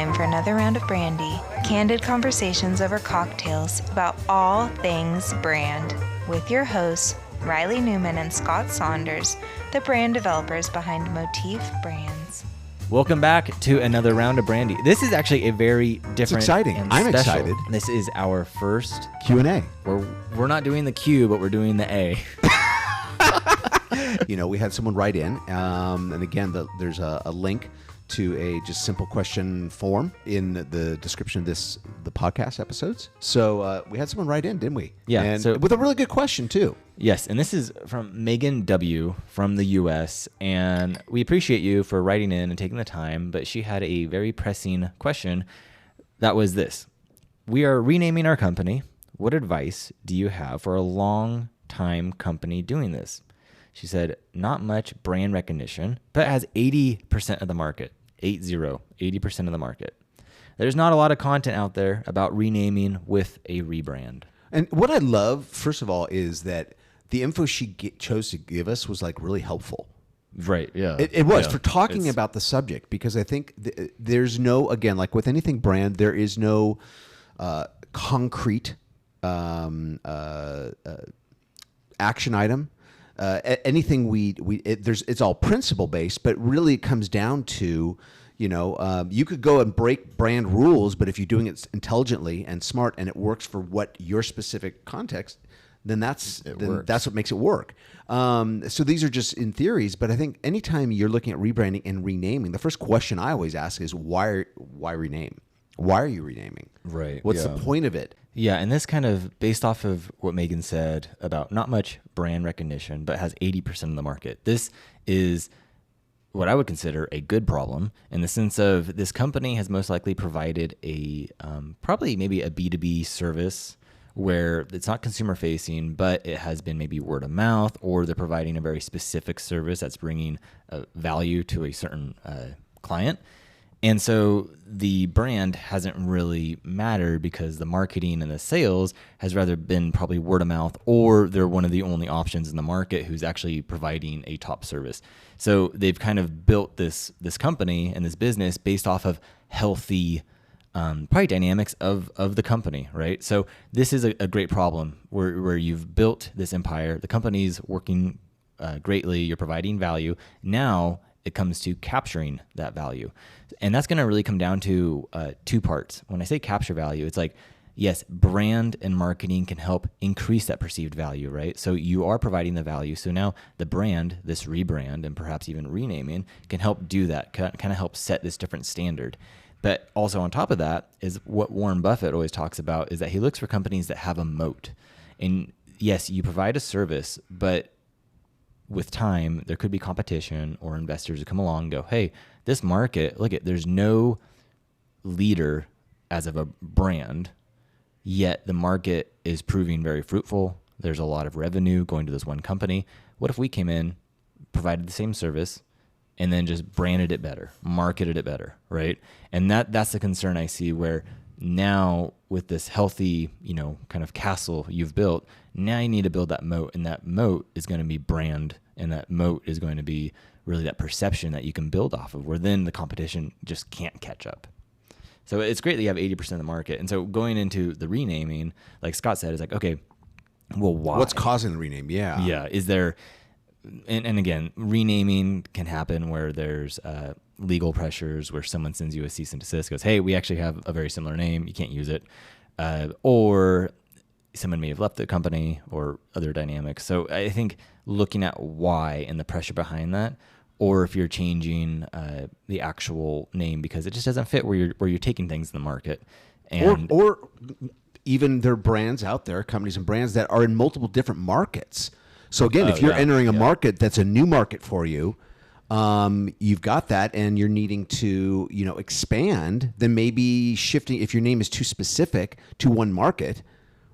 time for another round of Brandy. Candid conversations over cocktails about all things brand with your hosts, Reilly Newman and Scott Saunders, the brand developers behind Motif Brands. Welcome back to another round of Brandy. This is actually a very different. It's exciting. And I'm special. excited. This is our first Q&A. We're not doing the Q, but we're doing the A. We had someone write in, and again, there's a link to a just simple question form in the description of the podcast episodes. So we had someone write in, didn't we? Yeah. And so, with a really good question too. Yes, and this is from Megan W. from the U.S., and we appreciate you for writing in and taking the time, but she had a very pressing question that was this. We are renaming our company. What advice do you have for a long-time company doing this? She said, not much brand recognition, but has 80% of the market. 80% of the market. There's not a lot of content out there about renaming with a rebrand. And what I love, first of all, is that the info she chose to give us was like really helpful. Right, yeah. It was for talking about the subject, because I think there's no, again, like with anything brand, there is no concrete action item. Anything it's all principle based, but really it comes down to, you could go and break brand rules, but if you're doing it intelligently and smart and it works for what your specific context, then that's what makes it work. So these are just in theories, but I think anytime you're looking at rebranding and renaming, the first question I always ask is why rename? Why are you renaming? Right. What's the point of it? Yeah, and this kind of based off of what Megan said about not much brand recognition, but has 80% of the market. This is what I would consider a good problem in the sense of this company has most likely provided a probably maybe a B2B service where it's not consumer facing, but it has been maybe word of mouth, or they're providing a very specific service that's bringing value to a certain client. And so the brand hasn't really mattered because the marketing and the sales has rather been probably word of mouth, or they're one of the only options in the market who's actually providing a top service. So they've kind of built this company and this business based off of healthy probably dynamics of the company, right? So this is a great problem where you've built this empire, the company's working greatly, you're providing value. Now it comes to capturing that value. And that's going to really come down to two parts. When I say capture value, it's like, yes, brand and marketing can help increase that perceived value, right? So you are providing the value. So now the brand, this rebrand, and perhaps even renaming can help do that, kind of help set this different standard. But also on top of that is what Warren Buffett always talks about, is that he looks for companies that have a moat. And yes, you provide a service, but with time, there could be competition or investors who come along and go, hey, this market, there's no leader as of a brand, yet the market is proving very fruitful. There's a lot of revenue going to this one company. What if we came in, provided the same service, and then just branded it better, marketed it better, right? And that's the concern I see, where now with this healthy, kind of castle you've built, now you need to build that moat, and that moat is going to be brand, and that moat is going to be really that perception that you can build off of, where then the competition just can't catch up. So it's great that you have 80% of the market. And so going into the renaming, like Scott said, is like, okay, well, why? What's causing the rename? Yeah. Yeah. Is there, and again, renaming can happen where there's legal pressures, where someone sends you a cease and desist, goes, hey, we actually have a very similar name, you can't use it. Or someone may have left the company, or other dynamics. So I think looking at why and the pressure behind that, or if you're changing the actual name because it just doesn't fit where you're taking things in the market. And or even there are brands out there, companies and brands that are in multiple different markets. So again, if you're entering a market that's a new market for you, you've got that, and you're needing to, expand, then maybe shifting, if your name is too specific to one market,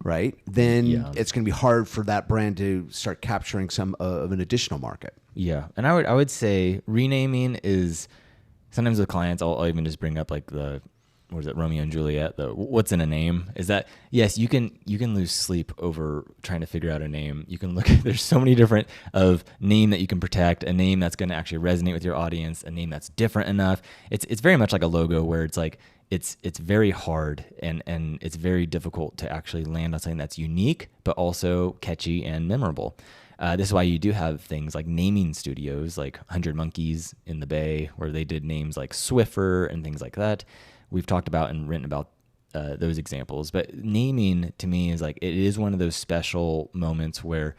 right, then it's going to be hard for that brand to start capturing some of an additional market. Yeah. And I would say renaming is, sometimes with clients, I'll even just bring up like the what is it, Romeo and Juliet, the what's in a name, is that yes, you can lose sleep over trying to figure out a name. You can look at, there's so many different of name that you can protect, a name that's going to actually resonate with your audience, a name that's different enough. It's very much like a logo where it's like it's very hard and it's very difficult to actually land on something that's unique but also catchy and memorable. This is why you do have things like naming studios like 100 Monkeys in the Bay, where they did names like Swiffer and things like that. We've talked about and written about those examples. But naming to me is like, it is one of those special moments where,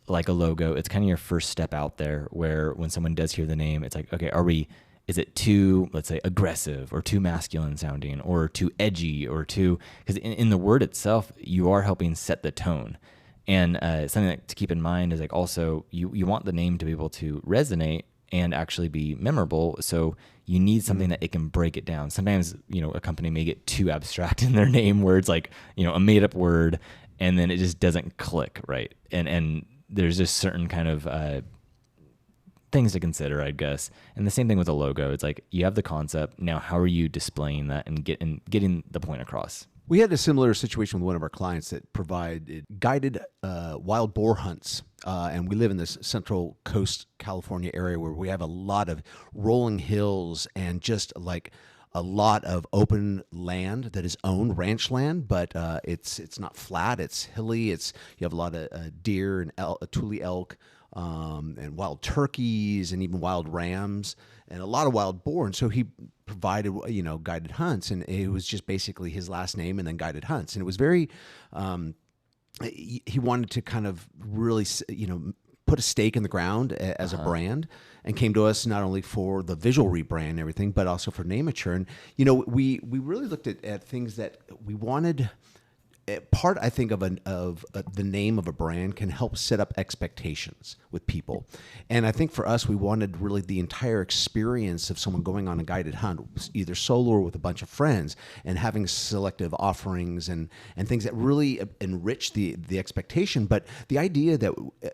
like a logo, it's kind of your first step out there, where when someone does hear the name, it's like, okay, is it too, let's say, aggressive or too masculine sounding or too edgy or too, because in the word itself, you are helping set the tone. And something to keep in mind is like also you want the name to be able to resonate and actually be memorable. So you need something that it can break it down. Sometimes, a company may get too abstract in their name where it's like, a made up word and then it just doesn't click, right? And there's just certain kind of things to consider, I guess. And the same thing with a logo. It's like you have the concept. Now, how are you displaying that and getting the point across? We had a similar situation with one of our clients that provided guided wild boar hunts. And we live in this Central Coast California area where we have a lot of rolling hills and just like a lot of open land that is owned, ranch land, but it's not flat, it's hilly. You have a lot of deer and tule elk, and wild turkeys and even wild rams and a lot of wild boar. And so he provided, guided hunts, and it was just basically his last name and then guided hunts. And it was very, he wanted to kind of really, put a stake in the ground as a brand, and came to us not only for the visual rebrand and everything, but also for namature. And, we really looked at things that we wanted. Part, I think, of the name of a brand can help set up expectations with people. And I think for us, we wanted really the entire experience of someone going on a guided hunt, either solo or with a bunch of friends, and having selective offerings and things that really enrich the expectation. But the idea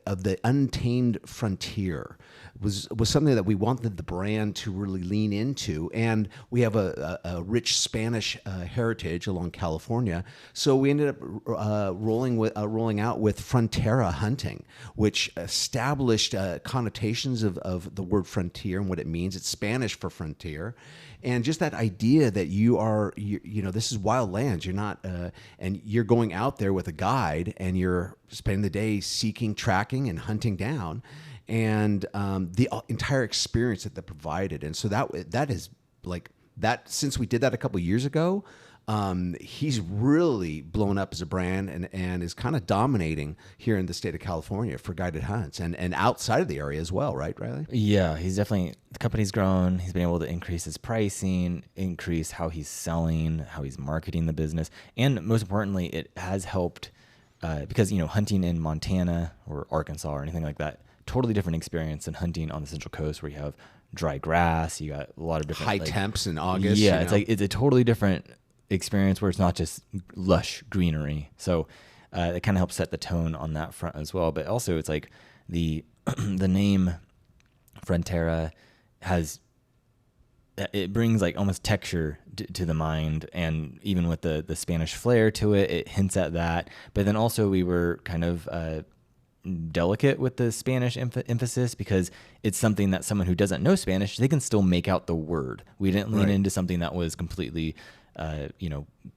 of the untamed frontier was something that we wanted the brand to really lean into. And we have a rich Spanish heritage along California, so we ended up rolling out with Frontera hunting, which established connotations of the word frontier and what it means. It's Spanish for frontier. And just that idea that this is wild lands. You're not, and you're going out there with a guide, and you're spending the day seeking, tracking, and hunting down, and the entire experience that provided. And so that is like that. Since we did that a couple of years ago, he's really blown up as a brand and is kind of dominating here in the state of California for guided hunts and outside of the area as well, right, Reilly? Yeah, the company's grown. He's been able to increase his pricing, increase how he's selling, how he's marketing the business. And most importantly, it has helped because, hunting in Montana or Arkansas or anything like that, totally different experience than hunting on the Central Coast where you have dry grass, you got a lot of different high temps in August. Yeah, it's a totally different experience where it's not just lush greenery. So it kind of helps set the tone on that front as well. But also it's like the name Frontera it brings like almost texture to the mind, and even with the Spanish flair to it, it hints at that. But then also we were kind of delicate with the Spanish emphasis, because it's something that someone who doesn't know Spanish, they can still make out the word. We didn't lean into something that was completely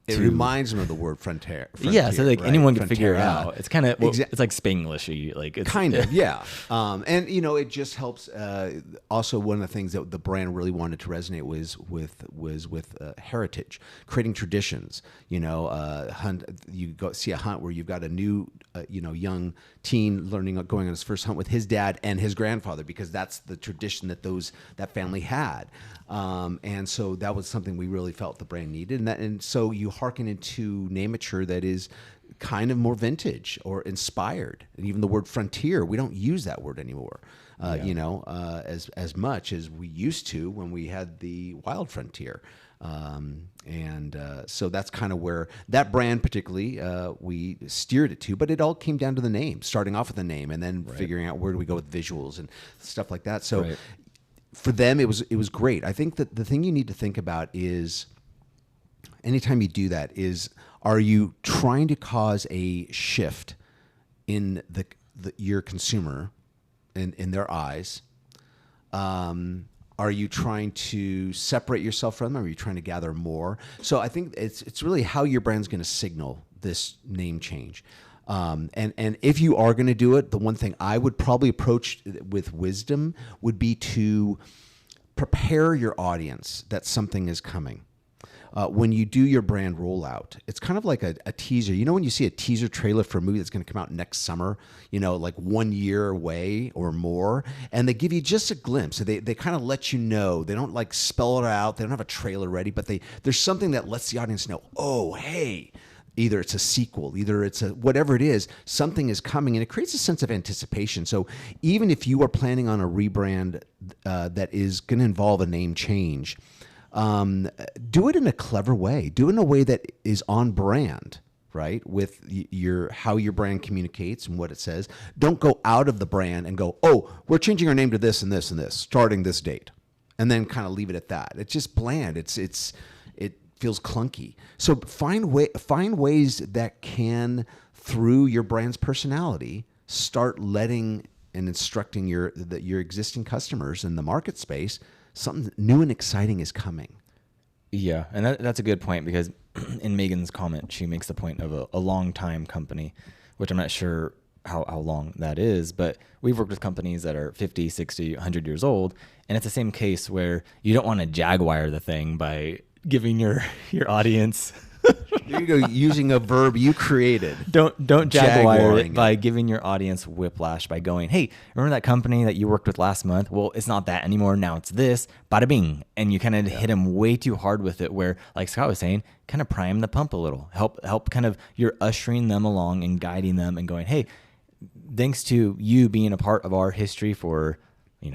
it reminds them of the word frontier. Yeah, so like anyone can figure it Frontera. out. It's kind of it's like Spanglishy, like it's kind of, yeah. And it just helps. Also, one of the things that the brand really wanted to resonate was with heritage, creating traditions. Hunt. You go see a hunt where you've got a new, young teen going on his first hunt with his dad and his grandfather, because that's the tradition that family had. And so that was something we really felt the brand needed, and so you hearken into namature that is kind of more vintage or inspired. And even the word frontier, we don't use that word anymore, as much as we used to when we had the wild frontier. So that's kind of where that brand particularly we steered it to, but it all came down to the name, starting off with the name and then figuring out where do we go with visuals and stuff like that. So for them, it was great. I think that the thing you need to think about is anytime you do that is, are you trying to cause a shift in your consumer in their eyes? Are you trying to separate yourself from them? Are you trying to gather more? So I think it's really how your brand's going to signal this name change. And if you are going to do it, the one thing I would probably approach with wisdom would be to prepare your audience that something is coming. When you do your brand rollout, it's kind of like a teaser. You know, when you see a teaser trailer for a movie that's going to come out next summer, you know, like 1 year away or more, and they give you just a glimpse. So they kind of let you know. They don't like spell it out. They don't have a trailer ready, but there's something that lets the audience know, oh, hey, either it's a sequel, either it's a whatever it is, something is coming, and it creates a sense of anticipation. So even if you are planning on a rebrand that is going to involve a name change, do it in a clever way. Do it in a way that is on brand, right? With how your brand communicates and what it says. Don't go out of the brand and go, oh, we're changing our name to this and this and this, starting this date, and then kind of leave it at that. It's just bland. It feels clunky. So find ways that can, through your brand's personality, start letting and instructing your existing customers in the market space something new and exciting is coming. Yeah, and that's a good point, because in Megan's comment, she makes the point of a long time company, which I'm not sure how long that is, but we've worked with companies that are 50, 60, 100 years old, and it's the same case where you don't want to jaguar the thing by giving your audience... There you go, using a verb you created. Don't jaguar it by giving your audience whiplash by going, hey, remember that company that you worked with last month? Well, it's not that anymore. Now it's this. Bada bing. And you kind of hit them way too hard with it, where, like Scott was saying, kind of prime the pump a little. Help kind of, you're ushering them along and guiding them and going, hey, thanks to you being a part of our history for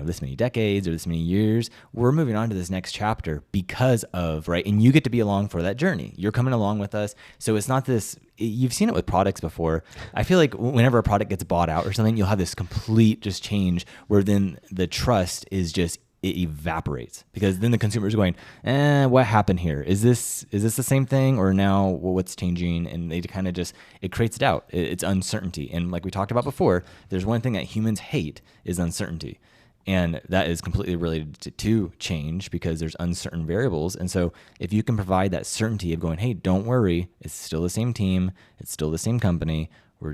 this many decades or this many years, we're moving on to this next chapter because of, right? And you get to be along for that journey. You're coming along with us. So it's not this, you've seen it with products before. I feel like whenever a product gets bought out or something, you'll have this complete just change where then the trust is just, it evaporates, because then the consumer is going, what happened here? Is this the same thing, or now what's changing? And they kind of just, it creates doubt. It's uncertainty. And like we talked about before, there's one thing that humans hate is uncertainty. And that is completely related to change, because there's uncertain variables. And so if you can provide that certainty of going, hey, don't worry, it's still the same team, it's still the same company, we're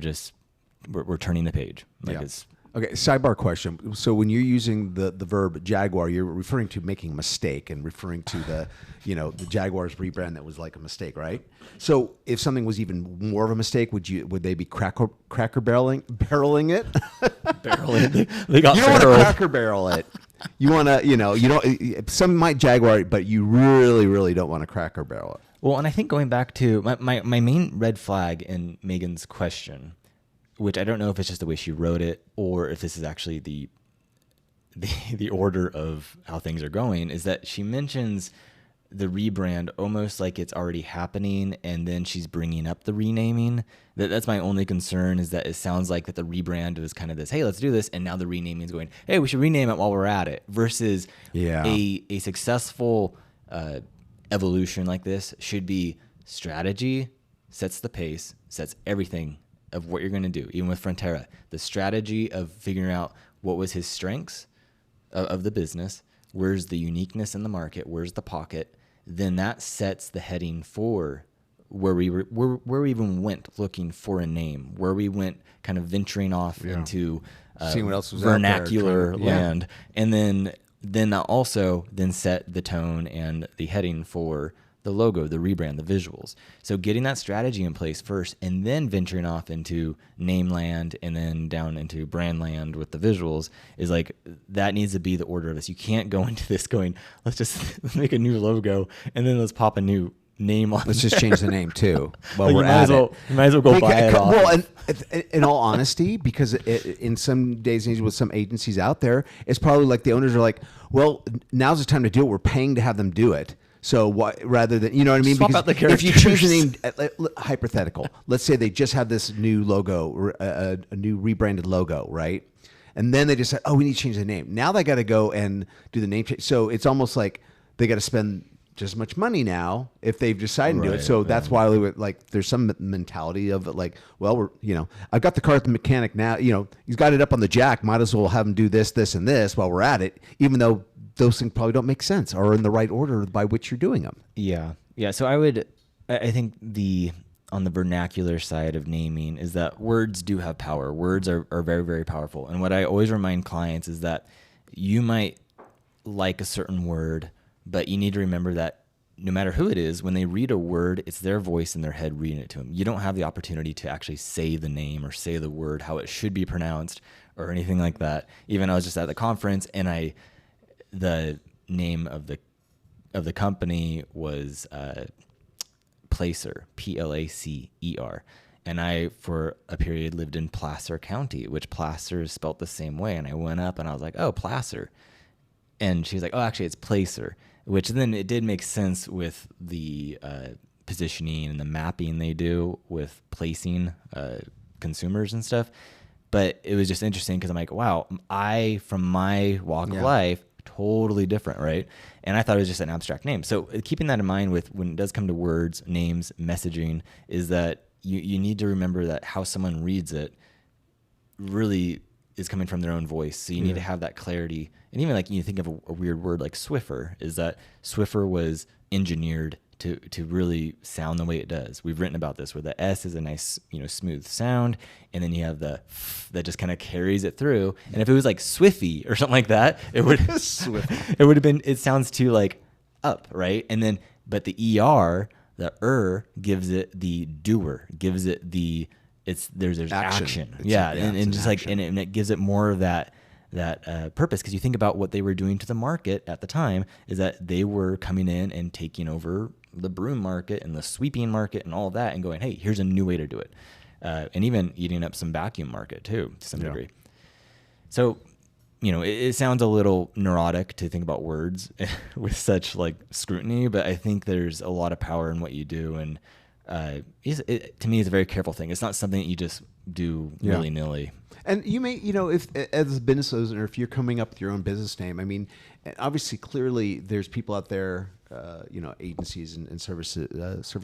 turning the page. Okay, sidebar question. So when you're using the verb jaguar, you're referring to making a mistake and referring to the Jaguar's rebrand that was like a mistake, right? So if something was even more of a mistake, would they be cracker barreling it? Barreling. They got you don't want to cracker barrel it. You want to, some might jaguar it, but you really, really don't want to cracker barrel it. Well, and I think going back to my main red flag in Megan's question, which I don't know if it's just the way she wrote it or if this is actually the order of how things are going, is that she mentions the rebrand almost like it's already happening, and then she's bringing up the renaming. That's my only concern, is that it sounds like that the rebrand was kind of this, hey, let's do this, and now the renaming is going, hey, we should rename it while we're at it, versus a successful evolution like this should be strategy, sets the pace, sets everything of what you're going to do. Even with Frontera, the strategy of figuring out what was his strengths of the business, where's the uniqueness in the market, where's the pocket, then that sets the heading for where we even went looking for a name, where we went kind of venturing off into seeing what else was vernacular out there, land, and then that also then set the tone and the heading for the logo, the rebrand, the visuals. So getting that strategy in place first, and then venturing off into name land, and then down into brand land with the visuals, is like, that needs to be the order of this. You can't go into this going, let's just make a new logo and then let's pop a new name on. Let's just change the name too. Well, you might as well go buy it off. Well, and in all honesty, because in some days and ages with some agencies out there, it's probably like the owners are like, well, now's the time to do it. We're paying to have them do it. So rather than, you know what I mean? Swap because out the characters. If you change the name, hypothetical, let's say they just have this new logo, a new rebranded logo, right? And then they decide, oh, we need to change the name. Now they got to go and do the name change. So it's almost like they got to spend just as much money now if they've decided to do it. Right, So that's why we would, like, there's some mentality of it, like, well, I've got the car at the mechanic now. He's got it up on the jack. Might as well have him do this, this, and this while we're at it, even though those things probably don't make sense or in the right order by which you're doing them. Yeah. So I think on the vernacular side of naming is that words do have power. Words are very, very powerful. And what I always remind clients is that you might like a certain word, but you need to remember that no matter who it is, when they read a word, it's their voice in their head reading it to them. You don't have the opportunity to actually say the name or say the word, how it should be pronounced or anything like that. Even I was just at the conference and the name of the company was Placer, Placer. And I, for a period, lived in Placer County, which Placer is spelt the same way. And I went up and I was like, oh, Placer. And she was like, oh, actually, it's Placer, which then it did make sense with the positioning and the mapping they do with placing consumers and stuff. But it was just interesting because I'm like, wow, from my walk of life, totally different, right? And I thought it was just an abstract name. So keeping that in mind with when it does come to words, names, messaging, is that you need to remember that how someone reads it really is coming from their own voice. So you need to have that clarity. And even like you think of a weird word like Swiffer, is that Swiffer was engineered to really sound the way it does. We've written about this where the S is a nice, smooth sound. And then you have the F that just kind of carries it through. And if it was like Swiffy or something like that, it would have been, it sounds too like up, right? And then, but the ER, the gives it the doer, gives it the, there's action. And just like, and it gives it more of that purpose, because you think about what they were doing to the market at the time is that they were coming in and taking over the broom market and the sweeping market and all of that and going, hey, here's a new way to do it. And even eating up some vacuum market too, to some degree. So, it sounds a little neurotic to think about words with such like scrutiny, but I think there's a lot of power in what you do. And to me, it's a very careful thing. It's not something that you just do willy-nilly. And you may, if as a business owner, if you're coming up with your own business name, I mean, obviously, clearly, there's people out there, agencies and service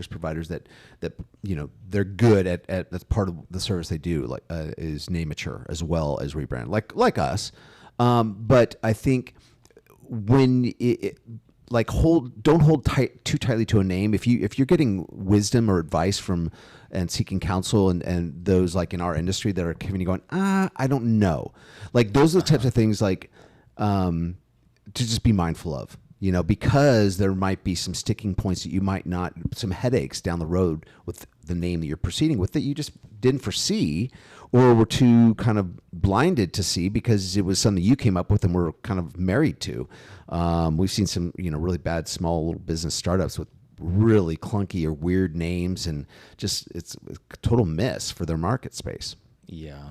providers that they're good at that's part of the service they do, like is namature as well as rebrand, like us. But I think when don't hold too tightly to a name. If you're getting wisdom or advice from and seeking counsel and those like in our industry that are coming and going, I don't know. Like those are the types of things like to just be mindful of, because there might be some sticking points that you might not, some headaches down the road with the name that you're proceeding with that you just didn't foresee or were too kind of blinded to see because it was something you came up with and were kind of married to. We've seen some, really bad small little business startups with really clunky or weird names, and just it's a total miss for their market space. Yeah.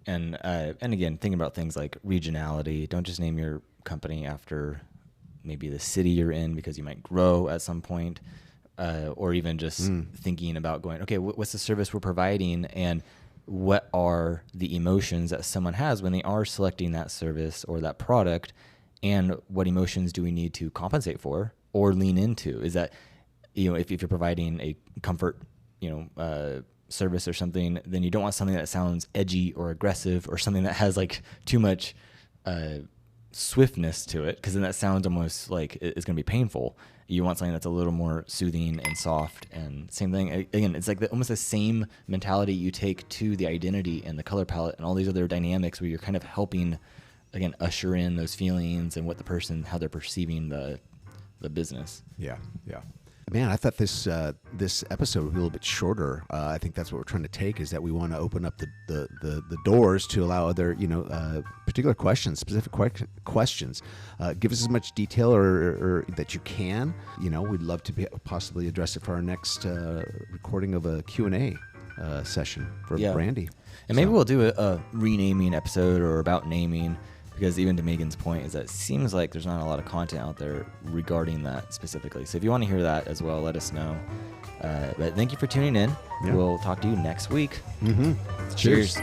And again, thinking about things like regionality, don't just name your company after maybe the city you're in because you might grow at some point, or even just thinking about going, okay, what's the service we're providing and what are the emotions that someone has when they are selecting that service or that product, and what emotions do we need to compensate for or lean into? Is that, if you're providing a comfort, service or something, then you don't want something that sounds edgy or aggressive or something that has like too much swiftness to it, because then that sounds almost like it's going to be painful. You want something that's a little more soothing and soft. And same thing, again, it's like almost the same mentality you take to the identity and the color palette and all these other dynamics where you're kind of helping, again, usher in those feelings and what the person, how they're perceiving the business. Yeah. Man, I thought this episode would be a little bit shorter. I think that's what we're trying to take, is that we want to open up the doors to allow other, particular questions, specific questions. Give us as much detail or that you can. We'd love to possibly address it for our next recording of a Q&A session for Brandy. And maybe we'll do a renaming episode or about naming. Because even to Megan's point is that it seems like there's not a lot of content out there regarding that specifically. So if you want to hear that as well, let us know. But thank you for tuning in. Yeah. We'll talk to you next week. Mm-hmm. Cheers.